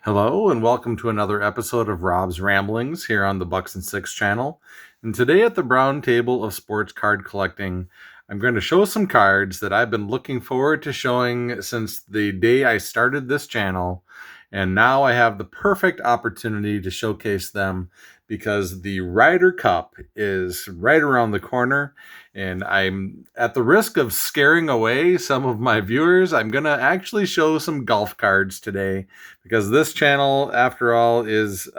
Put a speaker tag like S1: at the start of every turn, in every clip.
S1: Hello and welcome to another episode of Rob's Ramblings here on the Bucks and Six channel. And today at the Brown Table of Sports Card Collecting, I'm going to show some cards that I've been looking forward to showing since the day I started this channel. And now I have the perfect opportunity to showcase them because the Ryder Cup is right around the corner. And I'm at the risk of scaring away some of my viewers. I'm going to actually show some golf cards today because this channel, after all, is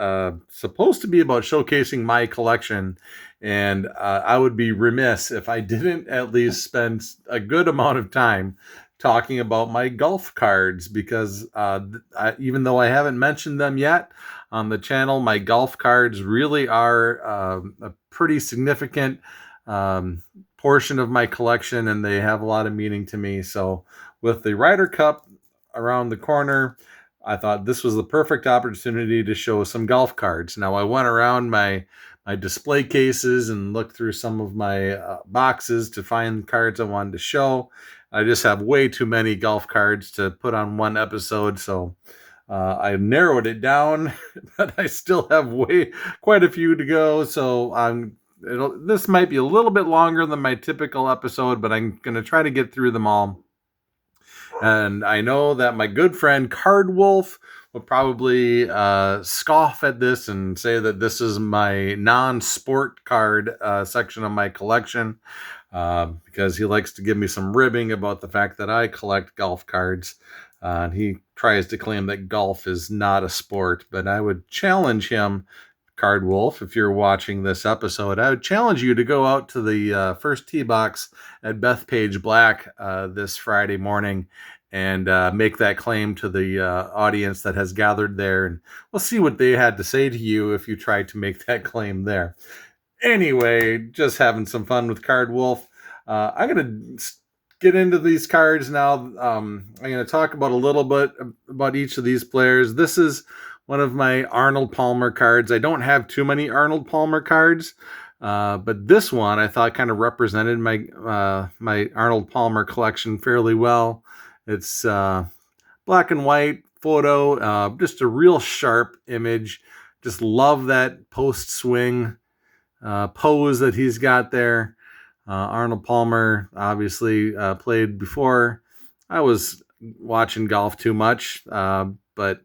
S1: supposed to be about showcasing my collection. And I would be remiss if I didn't at least spend a good amount of time talking about my golf cards because even though I haven't mentioned them yet on the channel, my golf cards really are a pretty significant portion of my collection, and they have a lot of meaning to me. So with the Ryder Cup around the corner, I thought this was the perfect opportunity to show some golf cards. Now, I went around my display cases and looked through some of my boxes to find cards I wanted to show. I just have way too many golf cards to put on one episode, so I narrowed it down, but I still have quite a few to go. So this might be a little bit longer than my typical episode, but I'm going to try to get through them all. And I know that my good friend Card Wolf will probably scoff at this and say that this is my non-sport card section of my collection because he likes to give me some ribbing about the fact that I collect golf cards. And he tries to claim that golf is not a sport, but I would challenge him, Card Wolf, if you're watching this episode, I would challenge you to go out to the first tee box at Bethpage Black this Friday morning and make that claim to the audience that has gathered there. And we'll see what they had to say to you if you tried to make that claim there. Anyway, just having some fun with Card Wolf. I'm going to get into these cards now. I'm going to talk about a little bit about each of these players. This is one of my Arnold Palmer cards. I don't have too many Arnold Palmer cards, but this one I thought kind of represented my Arnold Palmer collection fairly well. It's black and white photo, just a real sharp image. Just love that post swing pose that he's got there. Arnold Palmer obviously played before I was watching golf too much, but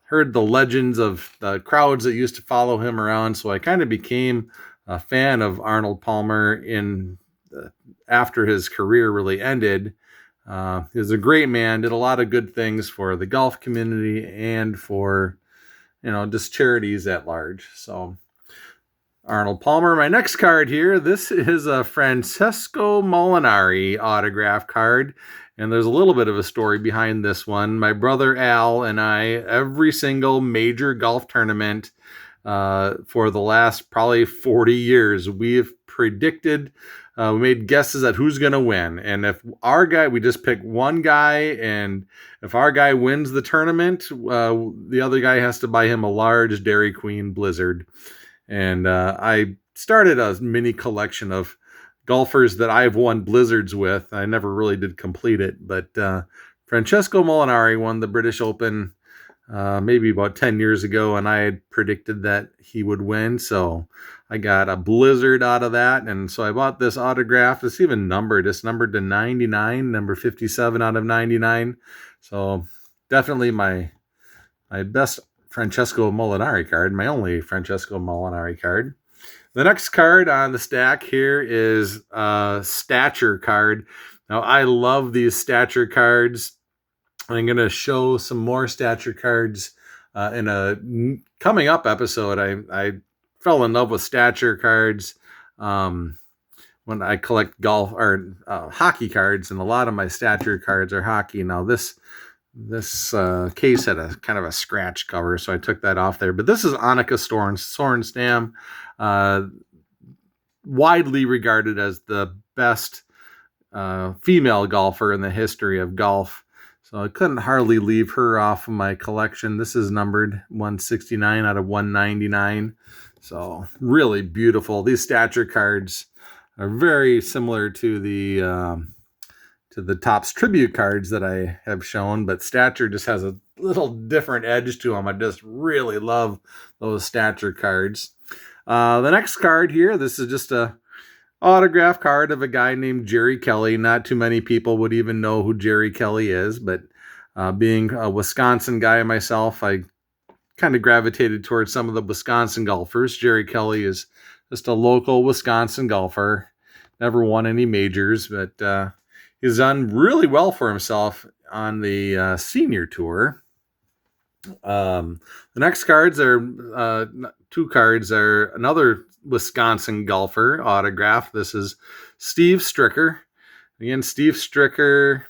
S1: heard the legends of the crowds that used to follow him around, so I kind of became a fan of Arnold Palmer after his career really ended. He was a great man, did a lot of good things for the golf community and for, just charities at large. So Arnold Palmer. My next card here, this is a Francesco Molinari autograph card. And there's a little bit of a story behind this one. My brother Al and I, every single major golf tournament for the last probably 40 years, we've predicted, we made guesses at who's going to win. And if our guy, we just pick one guy, and if our guy wins the tournament, the other guy has to buy him a large Dairy Queen Blizzard. And I started a mini collection of golfers that I've won Blizzards with. I never really did complete it, but Francesco Molinari won the British Open maybe about 10 years ago, and I had predicted that he would win. So I got a Blizzard out of that, and so I bought this autograph. It's even numbered. It's numbered to 99, number 57 out of 99. So definitely my best Francesco Molinari card, my only Francesco Molinari card. The next card on the stack here is a stature card. Now, I love these stature cards. I'm going to show some more stature cards in a coming up episode. I fell in love with stature cards when I collect golf or hockey cards, and a lot of my stature cards are hockey. Now, this case had a kind of a scratch cover, so I took that off there. But this is Annika Sorenstam, widely regarded as the best female golfer in the history of golf. So I couldn't hardly leave her off of my collection. This is numbered 169 out of 199. So really beautiful. These stature cards are very similar to the the Topps tribute cards that I have shown, but stature just has a little different edge to them. I just really love those stature cards. The next card here, this is just a autograph card of a guy named Jerry Kelly. Not too many people would even know who Jerry Kelly is, but being a Wisconsin guy myself, I kind of gravitated towards some of the Wisconsin golfers. Jerry Kelly is just a local Wisconsin golfer. Never won any majors, but he's done really well for himself on the senior tour. The next cards are two cards are another Wisconsin golfer autograph. This is Steve Stricker. Again, Steve Stricker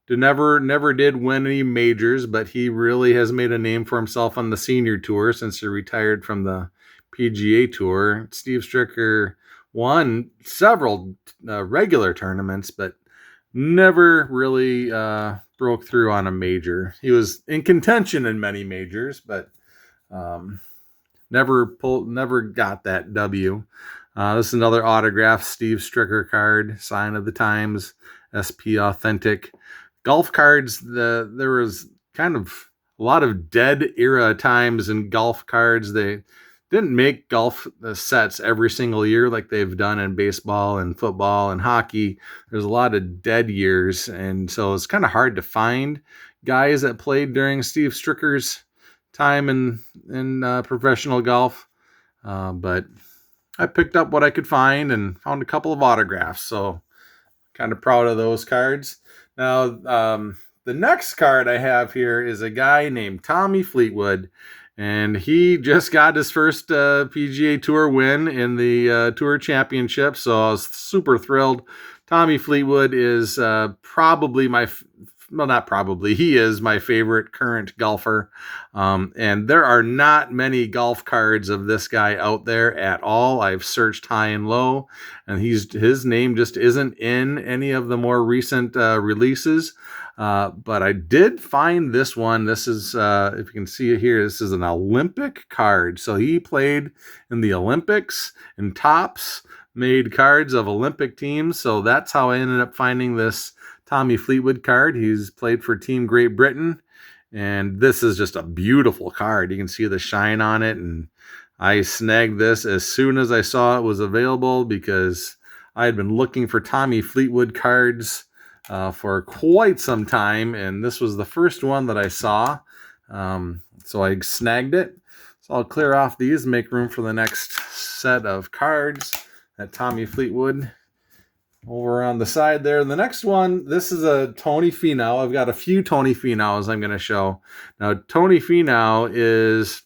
S1: never did win any majors, but he really has made a name for himself on the senior tour since he retired from the PGA Tour. Steve Stricker won several regular tournaments, but never really broke through on a major. He was in contention in many majors, but never got that W. This is another autograph Steve Stricker card, sign of the times, SP Authentic. Golf cards, there was kind of a lot of dead era times in golf cards. They didn't make golf sets every single year like they've done in baseball and football and hockey. There's a lot of dead years, and so it's kind of hard to find guys that played during Steve Stricker's time in professional golf. But I picked up what I could find and found a couple of autographs, so kind of proud of those cards. Now, the next card I have here is a guy named Tommy Fleetwood, and he just got his first PGA Tour win in the Tour Championship, so I was super thrilled. Tommy Fleetwood is he is my favorite current golfer, and there are not many golf cards of this guy out there at all. I've searched high and low, and his name just isn't in any of the more recent releases. But I did find this one. This is, if you can see it here, this is an Olympic card. So he played in the Olympics, and Topps made cards of Olympic teams. So that's how I ended up finding this Tommy Fleetwood card. He's played for Team Great Britain, and this is just a beautiful card. You can see the shine on it, and I snagged this as soon as I saw it was available because I had been looking for Tommy Fleetwood cards for quite some time, and this was the first one that I saw, so I snagged it. So I'll clear off these, make room for the next set of cards at Tommy Fleetwood over on the side there. The next one, this is a Tony Finau. I've got a few Tony Finau's I'm going to show. Now, Tony Finau is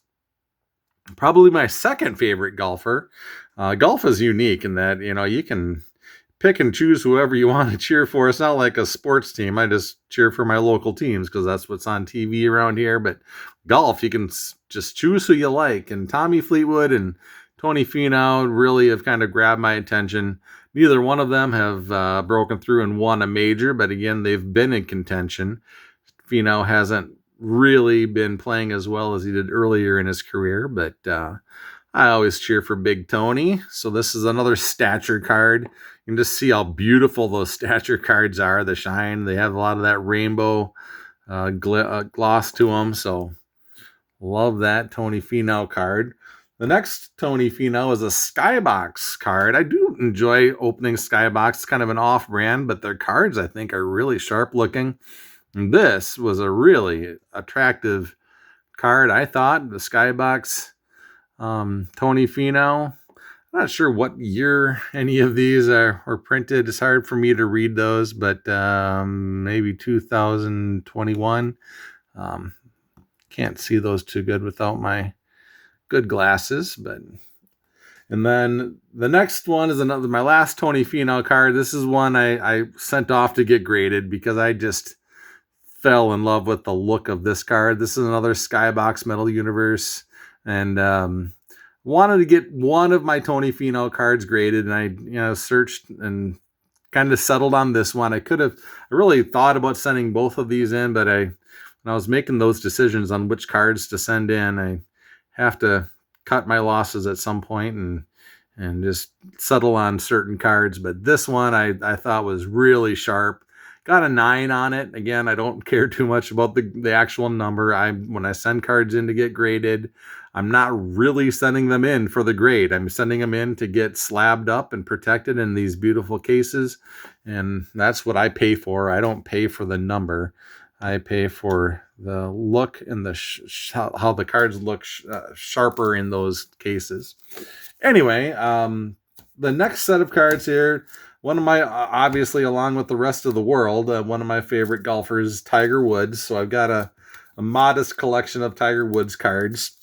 S1: probably my second favorite golfer. Golf is unique in that, you can pick and choose whoever you want to cheer for. It's not like a sports team. I just cheer for my local teams because that's what's on TV around here. But golf, you can just choose who you like. And Tommy Fleetwood and Tony Finau really have kind of grabbed my attention. Neither one of them have broken through and won a major, but again, they've been in contention. Finau hasn't really been playing as well as he did earlier in his career, but I always cheer for Big Tony. So this is another stature card. You can just see how beautiful those stature cards are. The shine, they have a lot of that rainbow gloss to them. So love that Tony Finau card. The next Tony Finau is a Skybox card. I do enjoy opening Skybox. It's kind of an off-brand, but their cards, I think, are really sharp looking. And this was a really attractive card, I thought. The Skybox Tony Finau. I'm not sure what year any of these were printed. It's hard for me to read those, but maybe 2021. Can't see those too good without my good glasses. And then the next one is my last Tony Finau card. This is one I sent off to get graded because I just fell in love with the look of this card. This is another Skybox Metal Universe, and wanted to get one of my Tony Finau cards graded, and I searched and kind of settled on this one. I really thought about sending both of these in, but when I was making those decisions on which cards to send in, I have to cut my losses at some point and just settle on certain cards. But this one I thought was really sharp. got a 9 on it. Again, I don't care too much about the actual number. When I send cards in to get graded, I'm not really sending them in for the grade. I'm sending them in to get slabbed up and protected in these beautiful cases, and that's what I pay for. I don't pay for the number. I pay for the look and how the cards look sharper in those cases. Anyway, the next set of cards here, one of my, obviously along with the rest of the world, one of my favorite golfers, Tiger Woods. So I've got a modest collection of Tiger Woods cards.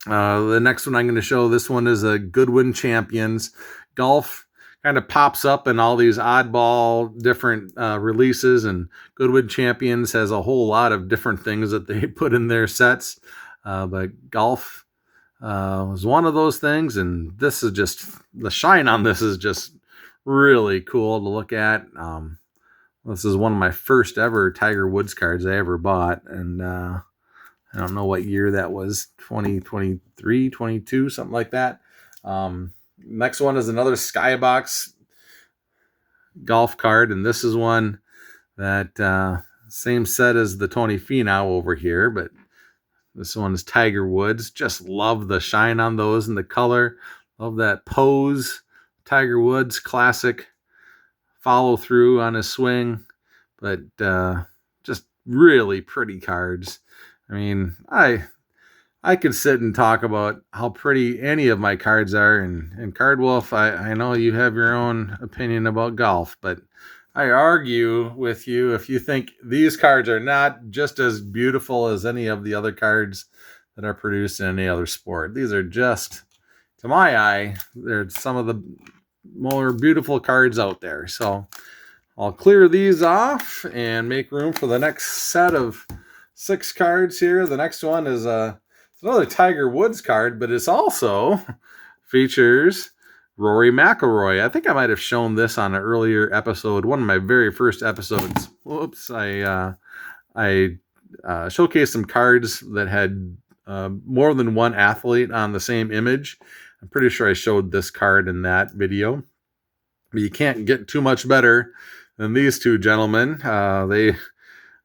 S1: The next one I'm going to show, this one is a Goodwin Champions. Golf kind of pops up in all these oddball different releases, and Goodwin Champions has a whole lot of different things that they put in their sets. But golf was one of those things, and this is just, the shine on this is just really cool to look at. This is one of my first ever Tiger Woods cards I ever bought, and I don't know what year that was, 2023, 22, something like that. Next one is another Skybox golf card, and this is one that same set as the Tony Finau over here, but this one is Tiger Woods. Just love the shine on those and the color. Love that pose. Tiger Woods, classic follow through on his swing, but just really pretty cards. I mean, I could sit and talk about how pretty any of my cards are, and Card Wolf, I know you have your own opinion about golf, but I argue with you if you think these cards are not just as beautiful as any of the other cards that are produced in any other sport. These are just, to my eye, they're some of the more beautiful cards out there. So I'll clear these off and make room for the next set of 6 cards here. The next one is another Tiger Woods card, but it's also features Rory McIlroy. I think I might have shown this on an earlier episode, one of my very first episodes. Whoops, I showcased some cards that had more than one athlete on the same image. I'm pretty sure I showed this card in that video. But you can't get too much better than these two gentlemen. They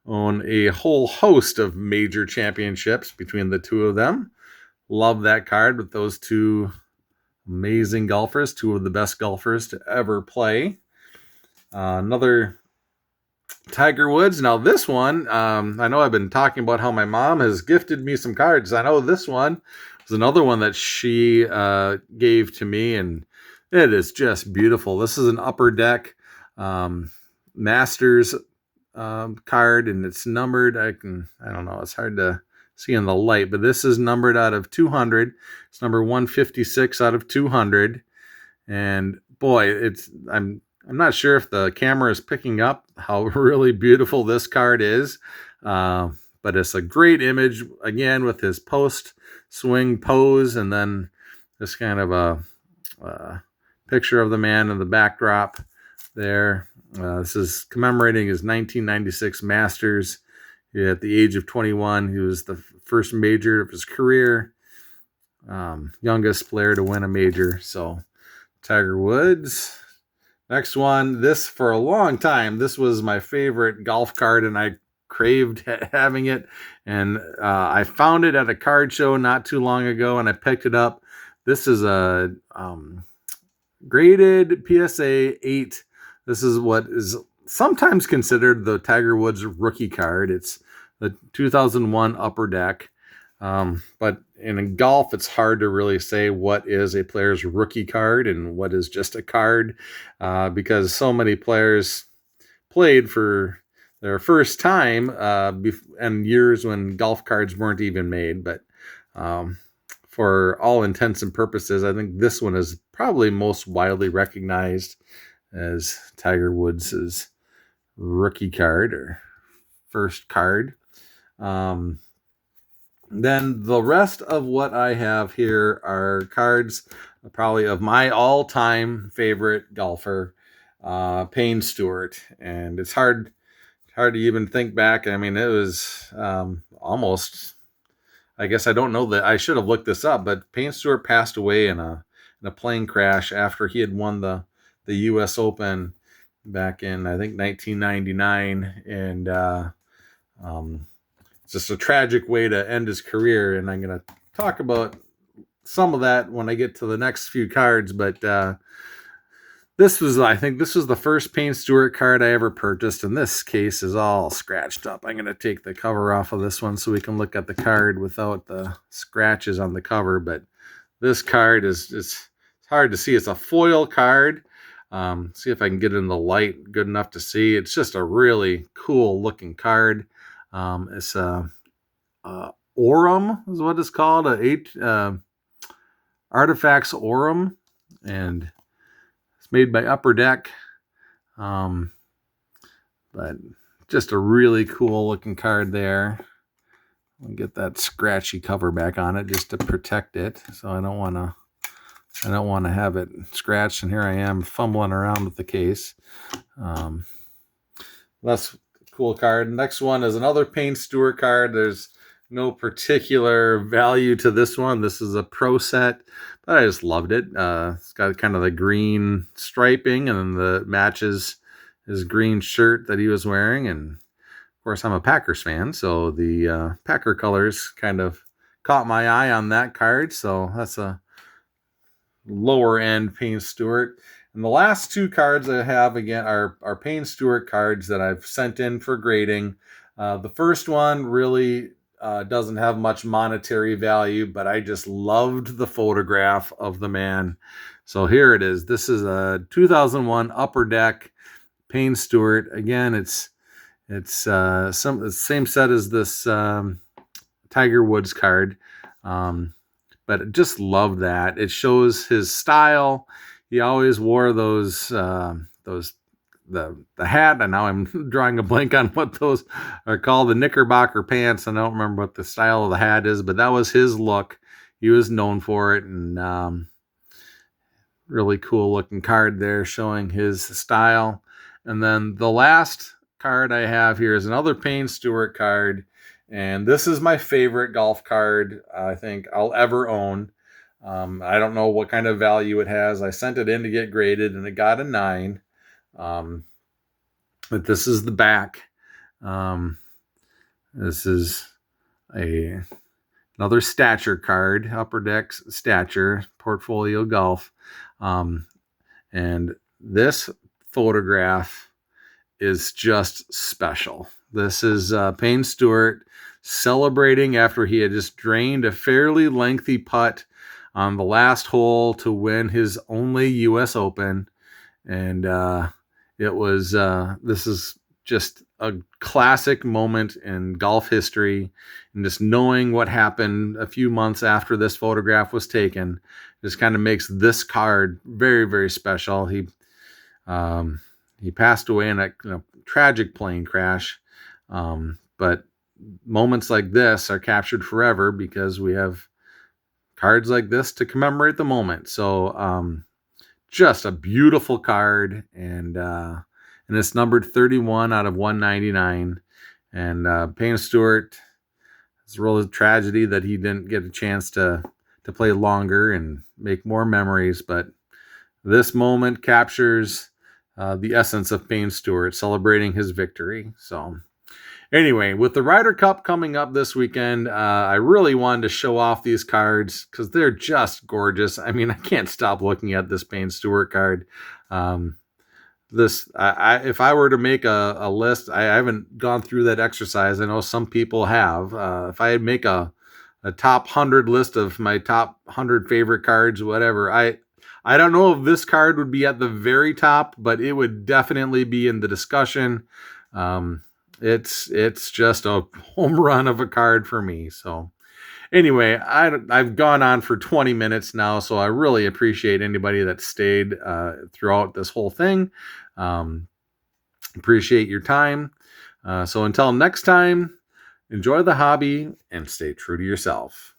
S1: own a whole host of major championships between the two of them. Love that card with those two amazing golfers, two of the best golfers to ever play. Another Tiger Woods. Now this one, I know I've been talking about how my mom has gifted me some cards. I know this one is another one that she gave to me, and it is just beautiful. This is an Upper Deck Masters card, and it's numbered. I don't know, it's hard to see in the light, but this is numbered out of 200. It's number 156 out of 200, and boy, I'm not sure if the camera is picking up how really beautiful this card is, but it's a great image, again, with his post swing pose, and then this kind of a picture of the man in the backdrop there. This is commemorating his 1996 Masters. At the age of 21, he was the first major of his career, youngest player to win a major. So Tiger Woods. Next one, this for a long time, this was my favorite golf card, and I craved having it. And I found it at a card show not too long ago, and I picked it up. This is a graded PSA 8. This is what is sometimes considered the Tiger Woods rookie card. It's the 2001 Upper Deck. But in golf, it's hard to really say what is a player's rookie card and what is just a card, because so many players played for their first time and years when golf cards weren't even made. But for all intents and purposes, I think this one is probably most widely recognized as Tiger Woods' rookie card or first card. Then the rest of what I have here are cards probably of my all-time favorite golfer, Payne Stewart. And it's hard to even think back. I mean, it was almost, I guess I don't know that I should have looked this up, but Payne Stewart passed away in a plane crash after he had won the U.S. Open back in, I think, 1999. And it's just a tragic way to end his career. And I'm going to talk about some of that when I get to the next few cards. But I think this was the first Payne Stewart card I ever purchased, and this case is all scratched up. I'm going to take the cover off of this one so we can look at the card without the scratches on the cover. But this card it's hard to see. It's a foil card. See if I can get it in the light good enough to see. It's just a really cool looking card. It's a Aurum is what it's called, Artifacts Aurum, and it's made by Upper Deck. But just a really cool looking card there. I'll get that scratchy cover back on it just to protect it. So I don't want to have it scratched, and here I am fumbling around with the case. That's a cool card. Next one is another Payne Stewart card. There's no particular value to this one. This is a pro set, but I just loved it. It's got kind of the green striping, and then the matches his green shirt that he was wearing. And of course, I'm a Packers fan, so the Packer colors kind of caught my eye on that card. So that's a lower end Payne Stewart. And the last two cards I have again are Payne Stewart cards that I've sent in for grading. The first one really doesn't have much monetary value, but I just loved the photograph of the man. So here it is. This is a 2001 Upper Deck Payne Stewart. Again, it's the same set as this Tiger Woods card, but just love that. It shows his style. He always wore the hat, and now I'm drawing a blank on what those are called, the Knickerbocker pants. I don't remember what the style of the hat is, but that was his look. He was known for it, and really cool looking card there showing his style. And then the last card I have here is another Payne Stewart card, and this is my favorite golf card I think I'll ever own. I don't know what kind of value it has. I sent it in to get graded, and it got a 9. But this is the back. This is another stature card, Upper Deck stature, portfolio golf. And this photograph is just special. This is Payne Stewart celebrating after he had just drained a fairly lengthy putt on the last hole to win his only U.S. Open. And this is just a classic moment in golf history. And just knowing what happened a few months after this photograph was taken just kind of makes this card very, very special. He passed away in a tragic plane crash. But moments like this are captured forever because we have cards like this to commemorate the moment. So just a beautiful card, and it's numbered 31 out of 199. And Payne Stewart, it's a real tragedy that he didn't get a chance to play longer and make more memories. But this moment captures the essence of Payne Stewart celebrating his victory. So anyway, with the Ryder Cup coming up this weekend, I really wanted to show off these cards because they're just gorgeous. I mean, I can't stop looking at this Payne Stewart card. If I were to make a list, I haven't gone through that exercise. I know some people have. If I had make a top 100 list of my top 100 favorite cards, whatever, I don't know if this card would be at the very top, but it would definitely be in the discussion. It's just a home run of a card for me. So anyway, I've gone on for 20 minutes now, so I really appreciate anybody that stayed throughout this whole thing. Appreciate your time. So until next time, enjoy the hobby and stay true to yourself.